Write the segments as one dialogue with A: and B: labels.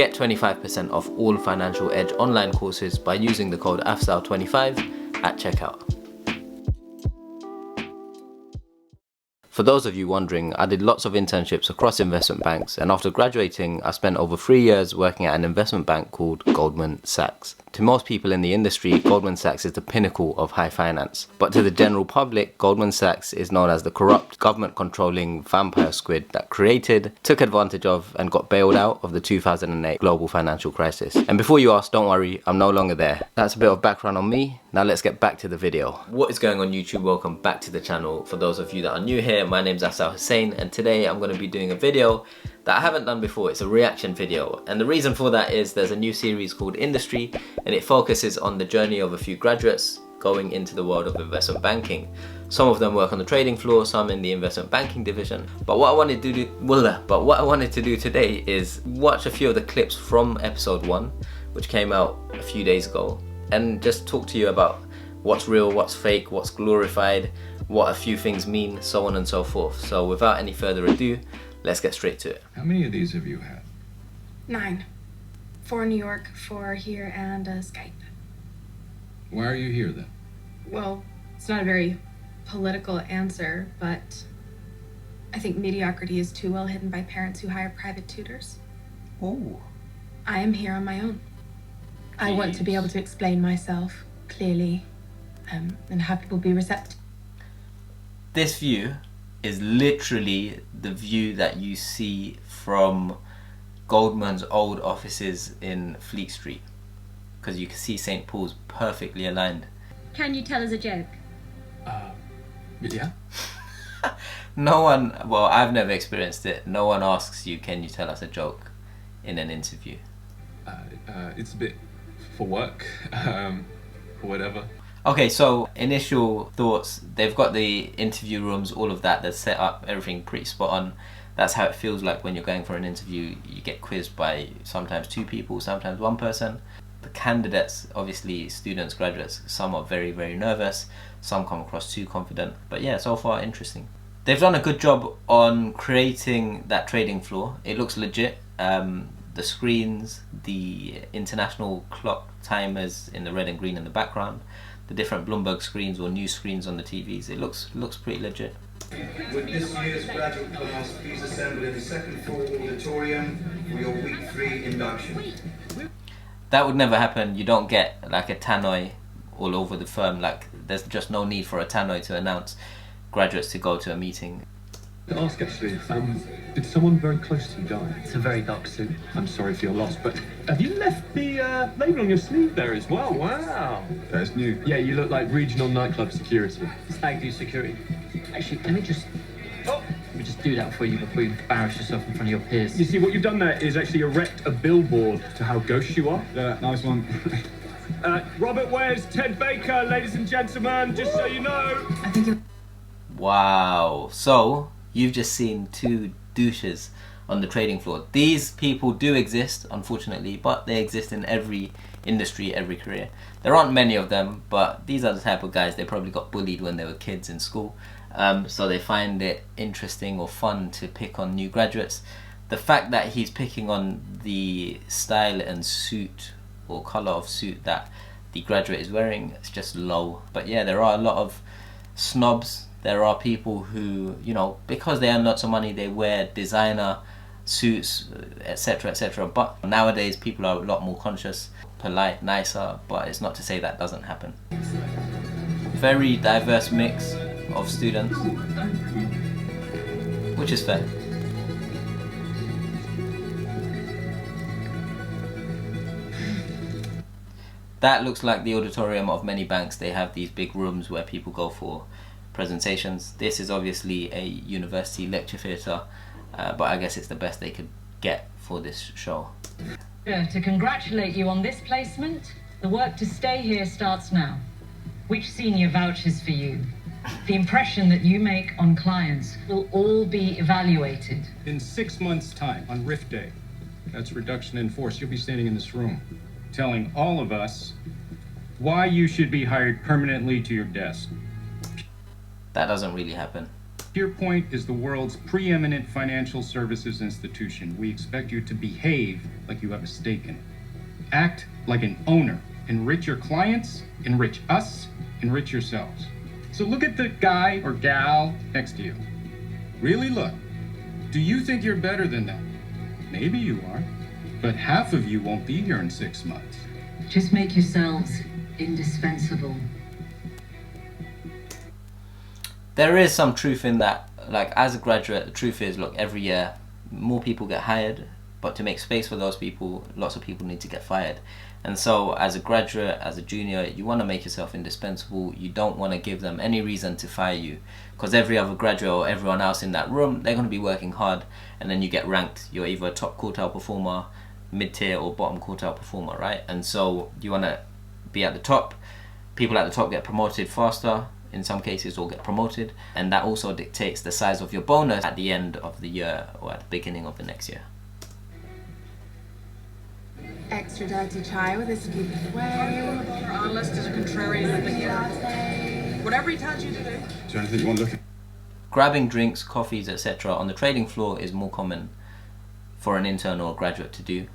A: Get 25% off all Financial Edge online courses by using the code Afzal25 at checkout. For those of you wondering, I did lots of internships across investment banks, and after graduating, I spent over 3 years working at an investment bank called Goldman Sachs. To most people in the industry, Goldman Sachs is the pinnacle of high finance. But to the general public, Goldman Sachs is known as the corrupt, government-controlling vampire squid that created, took advantage of, and got bailed out of the 2008 global financial crisis. And before you ask, don't worry, I'm no longer there. That's a bit of background on me. Now let's get back to the video. What is going on YouTube? Welcome back to the channel. For those of you that are new here, my name's Afzal Hussein, and today I'm going to be doing a video that I haven't done before. It's a reaction video, and the reason for that is there's a new series called Industry, and it focuses on the journey of a few graduates going into the world of investment banking. Some of them work on the trading floor, some in the investment banking division. But what I wanted to do today is watch a few of the clips from episode 1, which came out a few days ago, and just talk to you about what's real, what's fake, what's glorified, what a few things mean, so on and so forth. So without any further ado, let's get straight to it.
B: How many of these have you had?
C: 9. 4 in New York, 4 here, and Skype.
B: Why are you here then?
C: Well, it's not a very political answer, but I think mediocrity is too well hidden by parents who hire private tutors.
A: Oh.
C: I am here on my own. I want to be able to explain myself clearly, and have people be receptive.
A: This view is literally the view that you see from Goldman's old offices in Fleet Street, because you can see St. Paul's perfectly aligned.
D: Can you tell us a joke?
B: Yeah.
A: No one, well, I've never experienced it. No one asks you, can you tell us a joke in an interview?
B: It's a bit for work, or whatever.
A: Okay, so initial thoughts, they've got the interview rooms, all of that, they're set up, everything pretty spot on. That's how it feels like when you're going for an interview. You get quizzed by sometimes 2 people, sometimes 1 person. The candidates, obviously students, graduates, some are very, very nervous, some come across too confident. But yeah, so far interesting. They've done a good job on creating that trading floor. It looks legit. The screens, the international clock timers in the red and green in the background, the different Bloomberg screens or news screens on the TVs. It looks pretty legit.
E: Would this year's graduate class please assemble in the second floor auditorium for your week 3 induction?
A: That would never happen. You don't get like a tannoy all over the firm. Like, there's just no need for a tannoy to announce graduates to go to a meeting.
F: To ask actually, did someone very close to you die? It's a very dark suit. I'm sorry for your loss, but have you left the label on your sleeve there as well? Wow.
B: That's new.
F: Yeah, you look like regional nightclub security. Stag do security. Actually, let me just do that for you before you embarrass yourself in front of your peers. You see, what you've done there is actually erect a billboard to how gauche you are.
B: Yeah, nice one.
F: Robert Ware's Ted Baker, ladies and gentlemen, just so you know.
C: I think you're...
A: Wow. So you've just seen 2 douches on the trading floor. These people do exist, unfortunately, but they exist in every industry, every career. There aren't many of them, but these are the type of guys, they probably got bullied when they were kids in school. So they find it interesting or fun to pick on new graduates. The fact that he's picking on the style and suit or colour of suit that the graduate is wearing, it's just low. But yeah, there are a lot of snobs. There are people who, you know, because they earn lots of money, they wear designer suits, etc, etc. But nowadays people are a lot more conscious, polite, nicer, but it's not to say that doesn't happen. Very diverse mix of students, which is fair. That looks like the auditorium of many banks. They have these big rooms where people go for presentations. This is obviously a university lecture theatre, but I guess it's the best they could get for this show.
G: To congratulate you on this placement. The work to stay here starts now. Which senior vouches for you? The impression that you make on clients will all be evaluated.
H: In 6 months' time, on RIF Day, that's reduction in force, you'll be standing in this room telling all of us why you should be hired permanently to your desk.
A: That doesn't really happen.
H: Clear Point is the world's preeminent financial services institution. We expect you to behave like you have a stake in it. Act like an owner. Enrich your clients, enrich us, enrich yourselves. So look at the guy or gal next to you. Really look. Do you think you're better than them? Maybe you are, but half of you won't be here in 6 months.
G: Just make yourselves indispensable.
A: There is some truth in that. Like, as a graduate, the truth is, look, every year more people get hired, but to make space for those people, lots of people need to get fired. And so as a graduate, as a junior, you want to make yourself indispensable. You don't want to give them any reason to fire you, because every other graduate or everyone else in that room, they're going to be working hard, and then you get ranked. You're either a top quartile performer, mid-tier, or bottom quartile performer, right? And so you want to be at the top. People at the top get promoted faster in some cases, or get promoted, and that also dictates the size of your bonus at the end of the year or at the beginning of the next year.
C: Extra dirty chai with a scoop of whey.
D: Our list is a contrarian thing.
C: Latte.
D: Whatever he tells you to do.
B: Is there anything you want to look at?
A: Grabbing drinks, coffees, etc. on the trading floor is more common for an intern or graduate to do,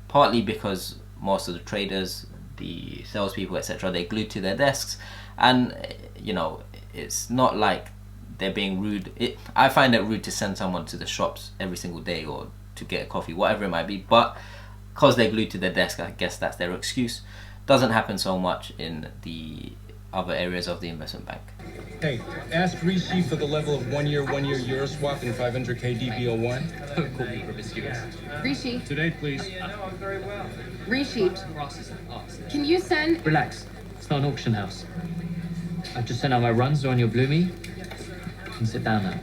A: partly because most of the traders, the salespeople, etc., they're glued to their desks, and you know, it's not like they're being rude. I find it rude to send someone to the shops every single day or to get a coffee, whatever it might be, but because they're glued to their desk, I guess that's their excuse. Doesn't happen so much in the other areas of the investment bank.
H: Hey, ask Rishi for the level of 1 year Euro swap in 500k DB01.
F: Don't call me promiscuous.
C: Rishi.
H: Today, please.
D: I know, I'm very well.
C: Rishi. Can you send...
F: Relax. It's not an auction house. I've just sent out my runs. They're on your Bloomy. You can sit down now.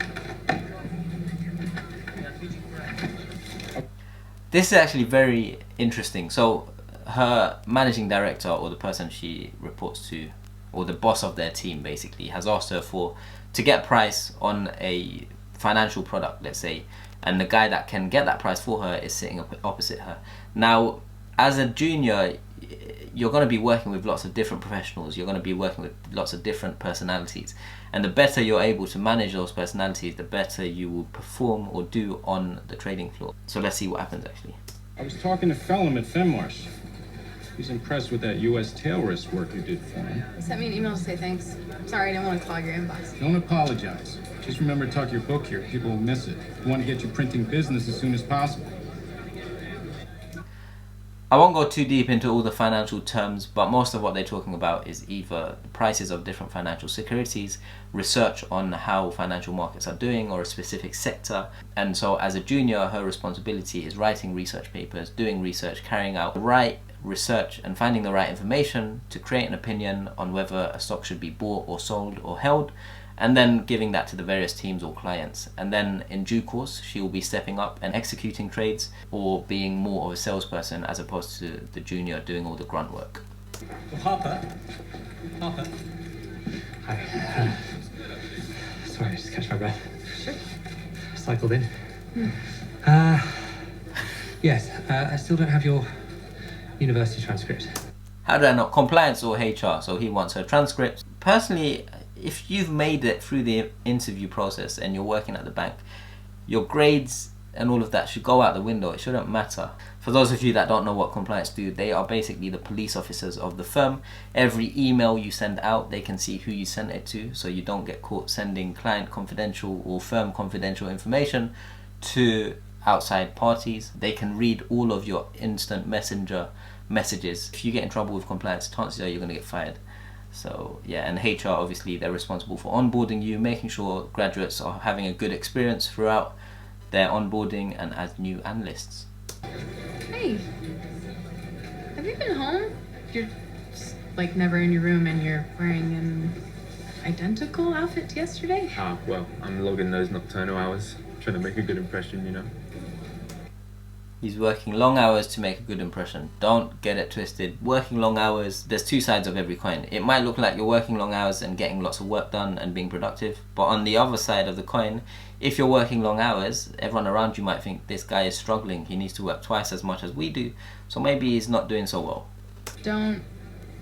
A: This is actually very interesting. So her managing director, or the person she reports to, or the boss of their team basically, has asked her to get price on a financial product, let's say, and the guy that can get that price for her is sitting opposite her. Now, as a junior, you're going to be working with lots of different professionals, you're going to be working with lots of different personalities, and the better you're able to manage those personalities, the better you will perform or do on the trading floor. So let's see what happens actually.
H: I was talking to Phelim at Fenmarsh. He's impressed with that U.S. tail risk work you did for him.
C: He sent me an email to say thanks. Sorry, I didn't want to clog your inbox.
H: Don't apologize. Just remember to tuck your book here. People will miss it. We want to get you printing business as soon as possible.
A: I won't go too deep into all the financial terms, but most of what they're talking about is either the prices of different financial securities, research on how financial markets are doing, or a specific sector. And so as a junior, her responsibility is writing research papers, doing research, carrying out the right research and finding the right information to create an opinion on whether a stock should be bought or sold or held, and then giving that to the various teams or clients. And then in due course, she will be stepping up and executing trades, or being more of a salesperson as opposed to the junior doing all the grunt work.
F: Harper. Hi. Sorry, just catch my breath.
C: Sure.
F: Cycled in. Yes, I still don't have your university transcript.
A: How do I know? Compliance or HR? So he wants her transcripts. Personally, if you've made it through the interview process and you're working at the bank, your grades and all of that should go out the window. It shouldn't matter. For those of you that don't know what compliance do, they are basically the police officers of the firm. Every email you send out, they can see who you sent it to, so you don't get caught sending client confidential or firm confidential information to outside parties. They can read all of your instant messenger messages. If you get in trouble with compliance, chances are you're going to get fired. So yeah, and HR, obviously they're responsible for onboarding you, making sure graduates are having a good experience throughout their onboarding and as new analysts.
C: Hey, have you been home? You're just, like, never in your room and you're wearing an identical outfit to yesterday?
B: Well, I'm logging those nocturnal hours, trying to make a good impression, you know.
A: He's working long hours to make a good impression. Don't get it twisted. Working long hours, there's two sides of every coin. It might look like you're working long hours and getting lots of work done and being productive, but on the other side of the coin, if you're working long hours, everyone around you might think this guy is struggling. He needs to work twice as much as we do, so maybe he's not doing so well.
C: Don't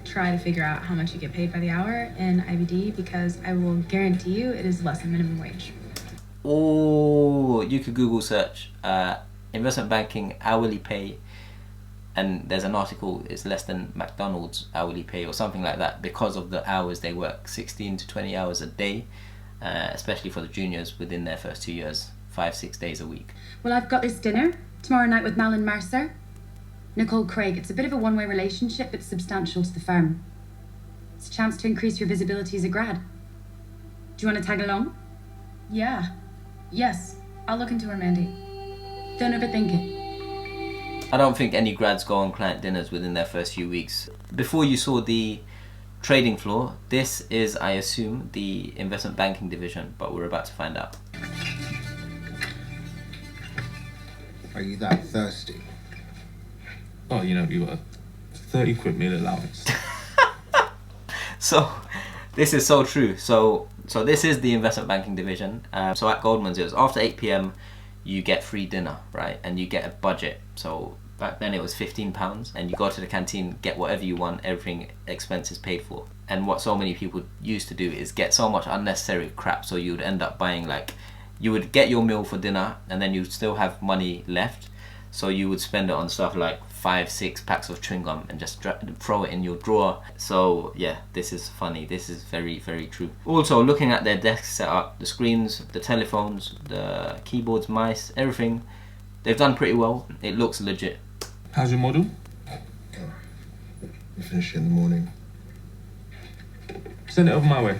C: try to figure out how much you get paid by the hour in IBD, because I will guarantee you it is less than minimum wage.
A: Or you could Google search investment banking hourly pay, and there's an article, it's less than McDonald's hourly pay or something like that, because of the hours they work, 16 to 20 hours a day, especially for the juniors within their first 2 years, 5-6 days a week.
I: Well, I've got this dinner tomorrow night with Malin Mercer. Nicole Craig. It's a bit of a one-way relationship, but substantial to the firm. It's a chance to increase your visibility as a grad. Do you want to tag along?
C: Yeah. Yes. I'll look into her, Mandy.
I: Don't overthink it.
A: I don't think any grads go on client dinners within their first few weeks. Before you saw the trading floor, this is, I assume, the investment banking division, but we're about to find out.
E: Are you that thirsty?
B: Oh, you know, you got a 30 quid meal allowance.
A: So this is so true. So this is the investment banking division. So at Goldman's, it was after 8 p.m. you get free dinner, right? And you get a budget. So back then it was £15, and you go to the canteen, get whatever you want, everything expenses paid for. And what so many people used to do is get so much unnecessary crap, so you would end up buying, like, you would get your meal for dinner and then you'd still have money left, so you would spend it on stuff like 5-6 packs of chewing gum and just throw it in your drawer. So yeah, this is funny. This is very, very true. Also, looking at their desk setup, the screens, the telephones, the keyboards, mice, everything, they've done pretty well. It looks legit.
B: How's your model?
E: We finish in the morning.
B: Send it over my way.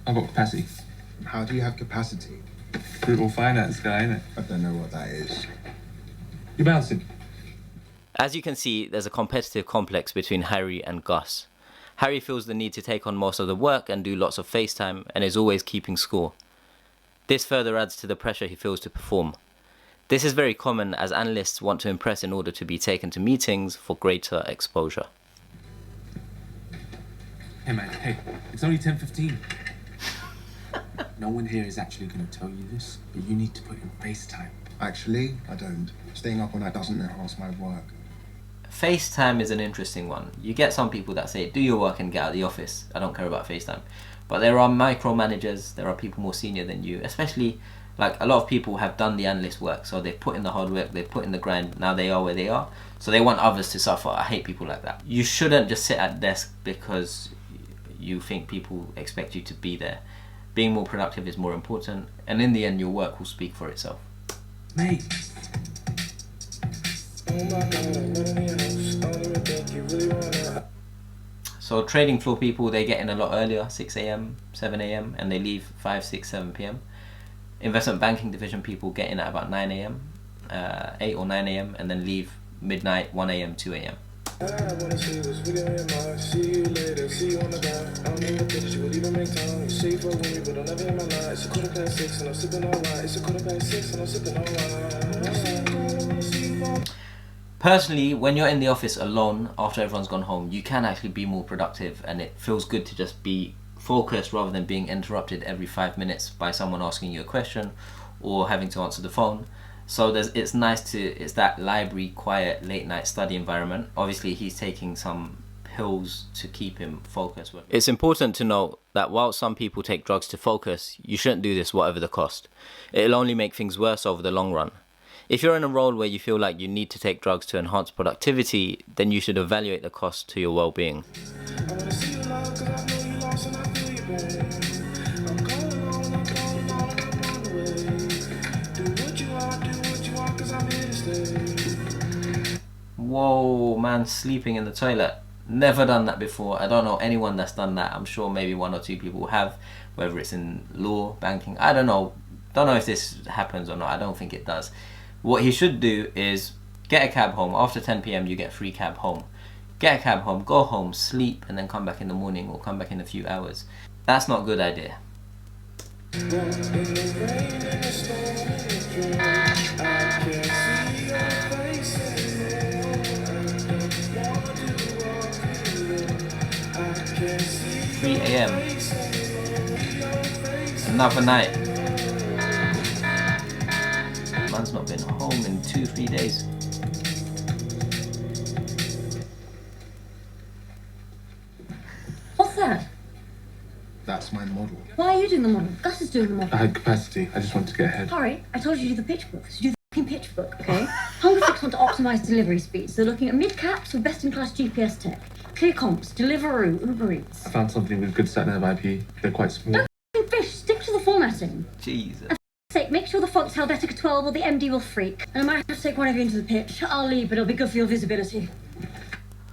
B: I've got capacity.
E: How do you have capacity?
B: Brutal finance guy, innit?
E: I don't know what that is.
B: You're bouncing.
A: As you can see, there's a competitive complex between Harry and Gus. Harry feels the need to take on most of the work and do lots of FaceTime, and is always keeping score. This further adds to the pressure he feels to perform. This is very common, as analysts want to impress in order to be taken to meetings for greater exposure.
J: Hey man, hey, it's only 10:15. No one here is actually going to tell you this, but you need to put in FaceTime.
E: Actually, I don't. Staying up all night doesn't enhance my work.
A: FaceTime is an interesting one. You get some people that say, do your work and get out of the office. I don't care about FaceTime. But there are micromanagers, there are people more senior than you, especially, like, a lot of people have done the analyst work, so they've put in the hard work, they've put in the grind, now they are where they are, so they want others to suffer. I hate people like that. You shouldn't just sit at desk because you think people expect you to be there. Being more productive is more important, and in the end your work will speak for itself.
J: Mate.
A: So trading floor people, they get in a lot earlier, 6 a.m, 7 a.m, and they leave 5, 6, 7 p.m. Investment banking division people get in at about 9 a.m, 8 or 9 a.m, and then leave midnight, 1 a.m, 2 a.m. Personally, when you're in the office alone after everyone's gone home, you can actually be more productive, and it feels good to just be focused rather than being interrupted every 5 minutes by someone asking you a question or having to answer the phone. So it's nice it's that library, quiet, late night study environment. Obviously he's taking some pills to keep him focused. It's important to note that while some people take drugs to focus, you shouldn't do this whatever the cost. It'll only make things worse over the long run. If you're in a role where you feel like you need to take drugs to enhance productivity, then you should evaluate the cost to your well-being. Whoa, man, sleeping in the toilet. Never done that before. I don't know anyone that's done that. I'm sure maybe 1 or 2 people have, whether it's in law, banking, I don't know. Don't know if this happens or not. I don't think it does. What he should do is get a cab home. After 10 p.m. you get free cab home. Get a cab home, go home, sleep, and then come back in the morning or come back in a few hours. That's not a good idea. 3 a.m. Another night. Man's not been home in 2-3 days.
J: model.
K: Why are you doing the model? Gus is doing the model.
J: I had capacity. I just wanted to get ahead.
K: Sorry, I told you to do the pitch book. So do the fucking pitch book, okay? Hunger Fix want to optimize delivery speeds. They're looking at mid-caps with best-in-class GPS tech. Clear comps, Deliveroo, Uber Eats.
J: I found something with good sat-nav IP. They're quite small.
K: Don't fucking fish. Stick to the formatting.
A: Jesus.
K: And for sake, make sure the font's Helvetica 12 or the MD will freak. And I might have to take one of you into the pitch. I'll leave, but it'll be good for your visibility.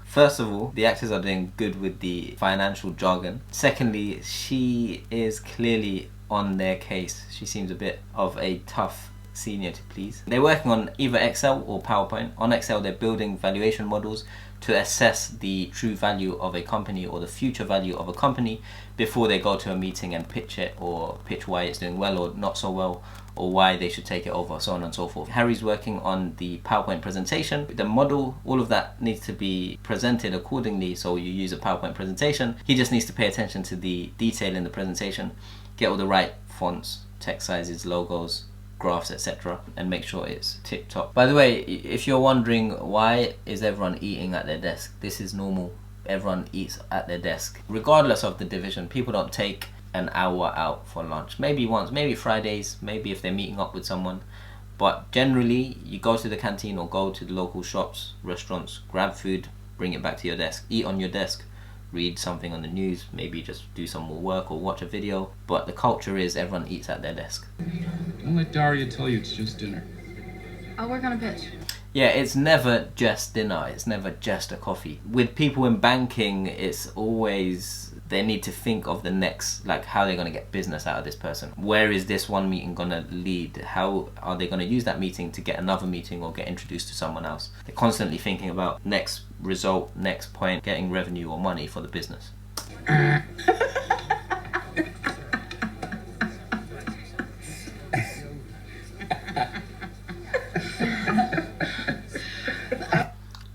A: First of all, the actors are doing good with the financial jargon. Secondly, she is clearly on their case. She seems a bit of a tough senior to please. They're working on either Excel or PowerPoint. On Excel, they're building valuation models to assess the true value of a company or the future value of a company before they go to a meeting and pitch it, or pitch why it's doing well or not so well, or why they should take it over, so on and so forth. Harry's working on the PowerPoint presentation. The model, all of that needs to be presented accordingly, so you use a PowerPoint presentation. He just needs to pay attention to the detail in the presentation, get all the right fonts, text sizes, logos, graphs, etc., and make sure it's tip top. By the way, if you're wondering why is everyone eating at their desk, this is normal. Everyone eats at their desk. Regardless of the division, people don't take an hour out for lunch. Maybe once, maybe Fridays, maybe if they're meeting up with someone. But generally, you go to the canteen or go to the local shops, restaurants, grab food, bring it back to your desk, eat on your desk, read something on the news, maybe just do some more work or watch a video. But the culture is everyone eats at their desk.
H: Don't let Daria tell you it's just dinner.
C: I'll work on a pitch.
A: Yeah, it's never just dinner, it's never just a coffee. With people in banking, it's always, they need to think of the next, like how they're going to get business out of this person. Where is this one meeting going to lead? How are they going to use that meeting to get another meeting or get introduced to someone else? They're constantly thinking about next result, next point, getting revenue or money for the business.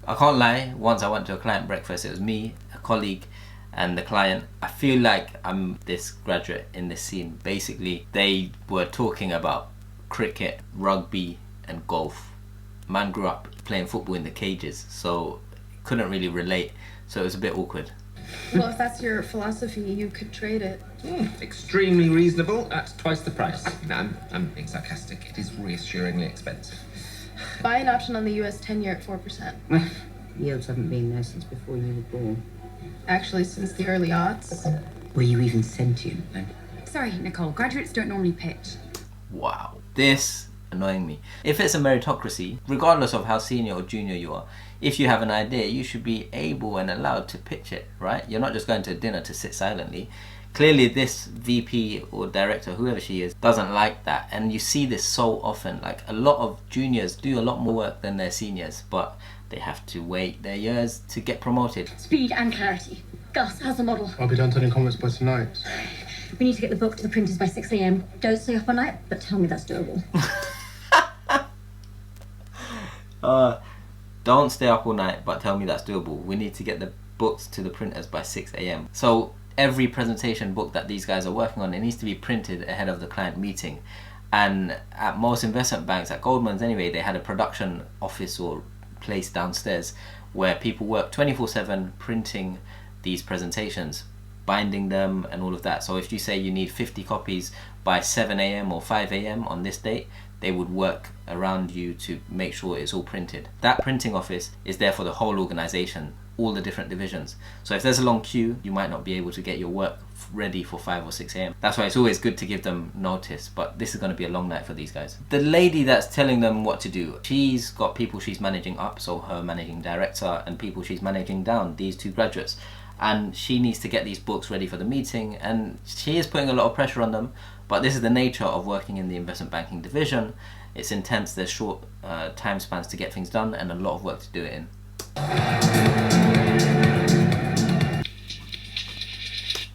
A: I can't lie, once I went to a client breakfast, it was me, a colleague, and the client. I feel like I'm this graduate in this scene. Basically, they were talking about cricket, rugby, and golf. Man grew up playing football in the cages, so couldn't really relate, so it was a bit awkward.
C: Well, if that's your philosophy, you could trade it.
J: Extremely reasonable at twice the price. No, I'm being sarcastic. It is reassuringly expensive.
C: Buy an option on the US 10-year at 4%.
L: Yields haven't been there since before you were born.
C: Actually, since the early aughts.
L: Were you even sentient then?
I: Sorry, Nicole, graduates don't normally pitch.
A: Wow, this annoying me. If it's a meritocracy, regardless of how senior or junior you are, if you have an idea, you should be able and allowed to pitch it, right? You're not just going to dinner to sit silently. Clearly this VP or director, whoever she is, doesn't like that, and you see this so often. Like, a lot of juniors do a lot more work than their seniors, but they have to wait their years to get promoted.
K: Speed and clarity. Gus, how's the model?
M: I'll be done turning comments by tonight.
K: We need to get the book to the printers by 6 a.m. Don't stay up all night, but tell me that's doable.
A: Don't stay up all night, but tell me that's doable. We need to get the books to the printers by 6 a.m. So every presentation book that these guys are working on, it needs to be printed ahead of the client meeting. And at most investment banks, at Goldman's anyway, they had a production office or place downstairs where people work 24/7 printing these presentations, binding them and all of that. So if you say you need 50 copies by 7 a.m. or 5 a.m. on this date, they would work around you to make sure it's all printed. That printing office is there for the whole organization, all the different divisions. So if there's a long queue, you might not be able to get your work ready for 5 or 6 a.m. That's why it's always good to give them notice, but this is going to be a long night for these guys. The lady that's telling them what to do, she's got people she's managing up, so her managing director, and people she's managing down, these two graduates. And she needs to get these books ready for the meeting, and she is putting a lot of pressure on them, but this is the nature of working in the investment banking division. It's intense, there's short time spans to get things done, and a lot of work to do it in.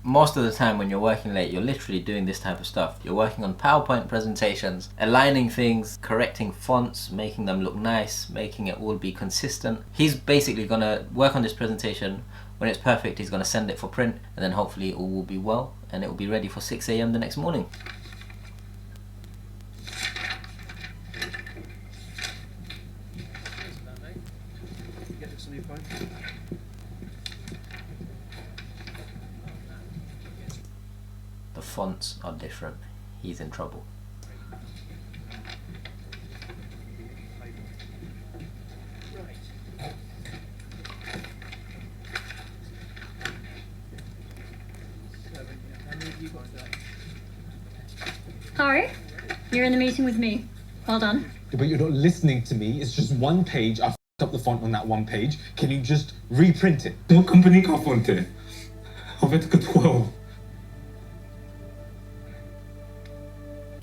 A: Most of the time when you're working late, you're literally doing this type of stuff. You're working on PowerPoint presentations, aligning things, correcting fonts, making them look nice, making it all be consistent. He's basically going to work on this presentation. When it's perfect, he's going to send it for print, and then hopefully it all will be well, and it will be ready for 6 a.m. the next morning. The fonts are different, he's in trouble.
K: Harry, you're in the meeting with me. Well done.
J: But you're not listening to me. It's just one page. I f***ed up the font on that one page. Can you just reprint it?
B: What company ka fonte? Avete ka 12.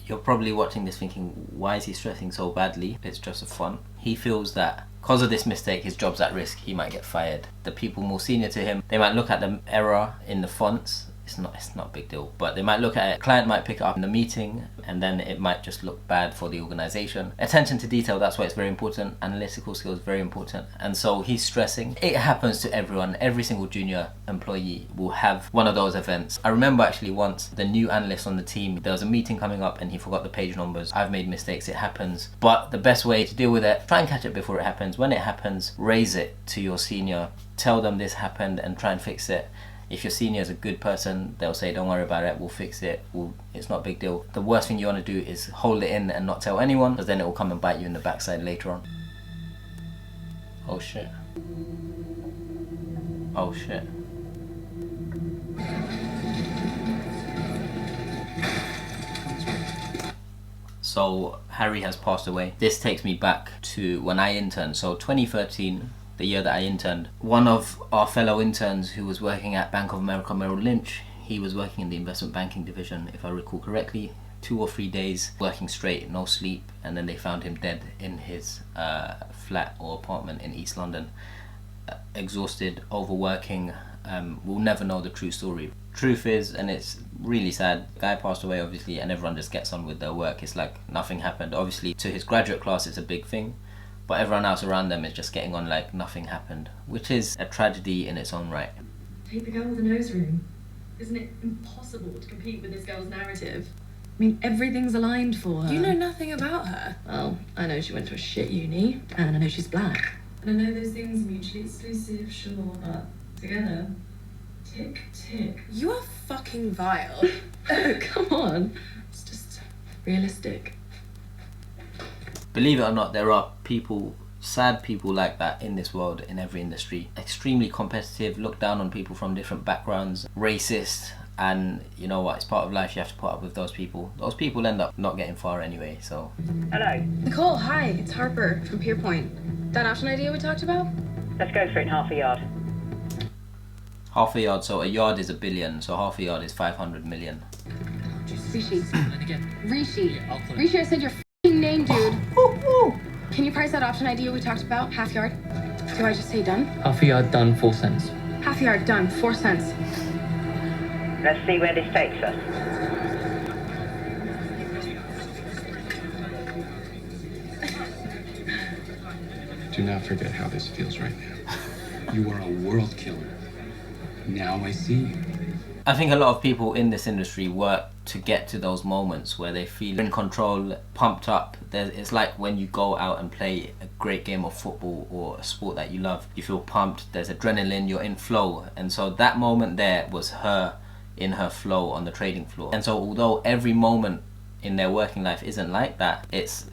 A: You're probably watching this thinking, why is he stressing so badly? It's just a font. He feels that because of this mistake, his job's at risk, he might get fired. The people more senior to him, they might look at the error in the fonts. It's not a big deal, but they might look at it, client might pick it up in the meeting, and then it might just look bad for the organization. Attention to detail, that's why it's very important. Analytical skills, very important. And so he's stressing. It happens to everyone. Every single junior employee will have one of those events. I remember actually once, the new analyst on the team, there was a meeting coming up and he forgot the page numbers. I've made mistakes, it happens. But the best way to deal with it, try and catch it before it happens. When it happens, raise it to your senior. Tell them this happened and try and fix it. If your senior is a good person, they'll say, don't worry about it, we'll fix it, it's not a big deal. The worst thing you want to do is hold it in and not tell anyone, because then it will come and bite you in the backside later on. Oh shit. Oh shit. So Harry has passed away. This takes me back to when I interned, so 2013, the year that I interned. One of our fellow interns who was working at Bank of America Merrill Lynch, he was working in the investment banking division, if I recall correctly, 2 or 3 days working straight, no sleep, and then they found him dead in his flat or apartment in East London. Exhausted, overworking, we'll never know the true story. Truth is, and it's really sad, the guy passed away obviously and everyone just gets on with their work. It's like nothing happened. Obviously to his graduate class it's a big thing, but everyone else around them is just getting on like nothing happened, which is a tragedy in its own right.
C: Take the girl with the nose ring. Isn't it impossible to compete with this girl's narrative? I mean, everything's aligned for her.
M: You know nothing about her.
C: Well, I know she went to a shit uni, and I know she's black. And I know those things are mutually exclusive, sure, but together, tick, tick.
M: You are fucking vile.
C: Oh, come on. It's just realistic.
A: Believe it or not, there are people, sad people like that in this world, in every industry. Extremely competitive, look down on people from different backgrounds, racist, and you know what, it's part of life, you have to put up with those people. Those people end up not getting far anyway, so.
N: Hello.
M: Nicole, hi, it's Harper from Pierpoint. That option idea we talked about?
N: Let's go for it in half a yard.
A: Half a yard, so a yard is 1 billion, so half a yard is 500 million.
I: Rishi. Rishi.
F: I'll clear.
I: Rishi, I said your f***ing name, dude. Can you price that option idea we talked about? Half yard? Do I just say done?
F: Half a yard done, 4 cents.
I: Half yard done, 4 cents.
N: Let's see where this takes us.
H: Do not forget how this feels right now. You are a world killer. Now I see you.
A: I think a lot of people in this industry work to get to those moments where they feel in control, pumped up. It's like when you go out and play a great game of football or a sport that you love. You feel pumped, there's adrenaline, you're in flow. And so that moment there was her in her flow on the trading floor. And so although every moment in their working life isn't like that, it's,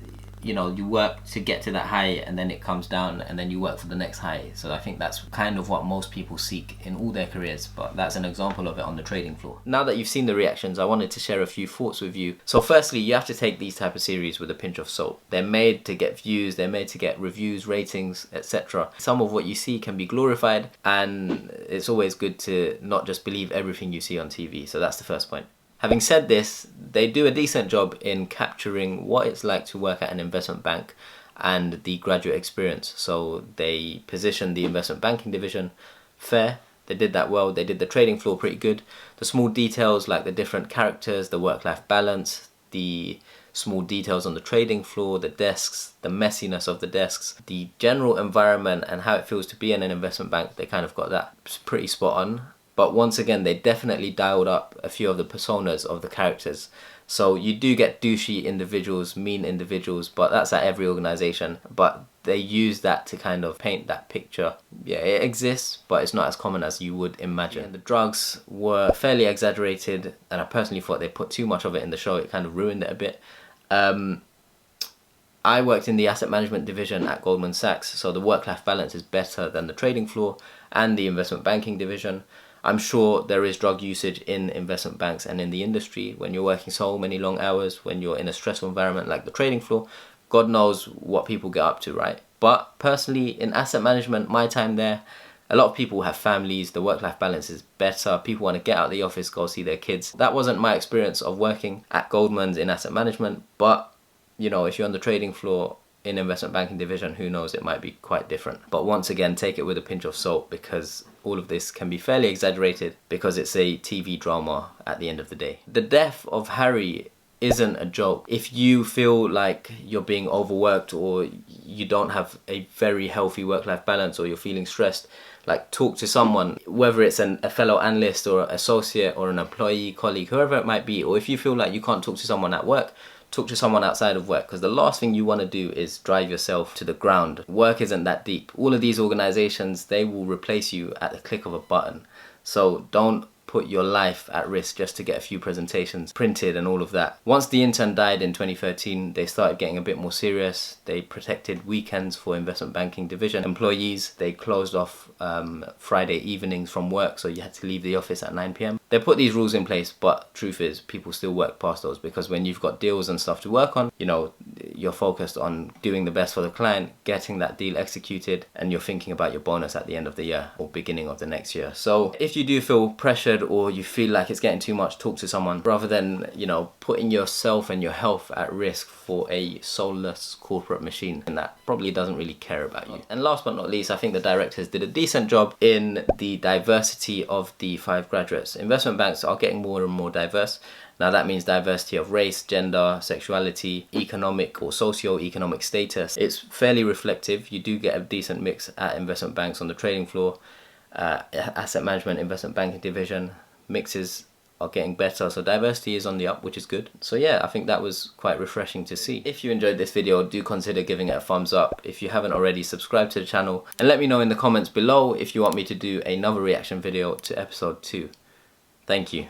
A: you know, you work to get to that high and then it comes down and then you work for the next high. So I think that's kind of what most people seek in all their careers, but that's an example of it on the trading floor. Now that you've seen the reactions, I wanted to share a few thoughts with you. So firstly, you have to take these type of series with a pinch of salt. They're made to get views, they're made to get reviews, ratings, etc. Some of what you see can be glorified, and it's always good to not just believe everything you see on TV. So that's the first point. Having said this, they do a decent job in capturing what it's like to work at an investment bank and the graduate experience. So they position the investment banking division fair. They did that well. They did the trading floor pretty good. The small details like the different characters, the work-life balance, the small details on the trading floor, the desks, the messiness of the desks, the general environment and how it feels to be in an investment bank, they kind of got that pretty spot on. But once again, they definitely dialed up a few of the personas of the characters. So you do get douchey individuals, mean individuals, but that's at every organization. But they use that to kind of paint that picture. Yeah, it exists, but it's not as common as you would imagine. And the drugs were fairly exaggerated, and I personally thought they put too much of it in the show. It kind of ruined it a bit. I worked in the asset management division at Goldman Sachs, so the work-life balance is better than the trading floor and the investment banking division. I'm sure there is drug usage in investment banks and in the industry when you're working so many long hours, when you're in a stressful environment like the trading floor. God knows what people get up to, right? But personally, in asset management, my time there, a lot of people have families, the work-life balance is better, people want to get out of the office, go see their kids. That wasn't my experience of working at Goldman's in asset management, but you know, if you're on the trading floor in investment banking division, who knows, it might be quite different. But once again, take it with a pinch of salt, because all of this can be fairly exaggerated because it's a TV drama at the end of the day. The death of Harry isn't a joke. If you feel like you're being overworked or you don't have a very healthy work-life balance or you're feeling stressed, like, talk to someone, whether it's a fellow analyst or associate or an employee, colleague, whoever it might be. Or if you feel like you can't talk to someone at work, talk to someone outside of work, because the last thing you want to do is drive yourself to the ground. Work isn't that deep. All of these organizations, they will replace you at the click of a button. So don't put your life at risk just to get a few presentations printed and all of that. Once the intern died in 2013, they started getting a bit more serious. They protected weekends for investment banking division employees. They closed off Friday evenings from work, so you had to leave the office at 9 p.m. They put these rules in place, but truth is, people still work past those, because when you've got deals and stuff to work on, you know, you're focused on doing the best for the client, getting that deal executed, and you're thinking about your bonus at the end of the year or beginning of the next year. So if you do feel pressured or you feel like it's getting too much, talk to someone, rather than, you know, putting yourself and your health at risk for a soulless corporate machine and that probably doesn't really care about you. And last but not least, I think the directors did a decent job in the diversity of the 5 graduates. Investment banks are getting more and more diverse. Now that means diversity of race, gender, sexuality, economic or socio-economic status. It's fairly reflective. You do get a decent mix at investment banks on the trading floor, asset management, investment banking division. Mixes are getting better, so diversity is on the up, which is good. So yeah, I think that was quite refreshing to see. If you enjoyed this video, do consider giving it a thumbs up. If you haven't already, subscribe to the channel, and let me know in the comments below if you want me to do another reaction video to episode 2. Thank you.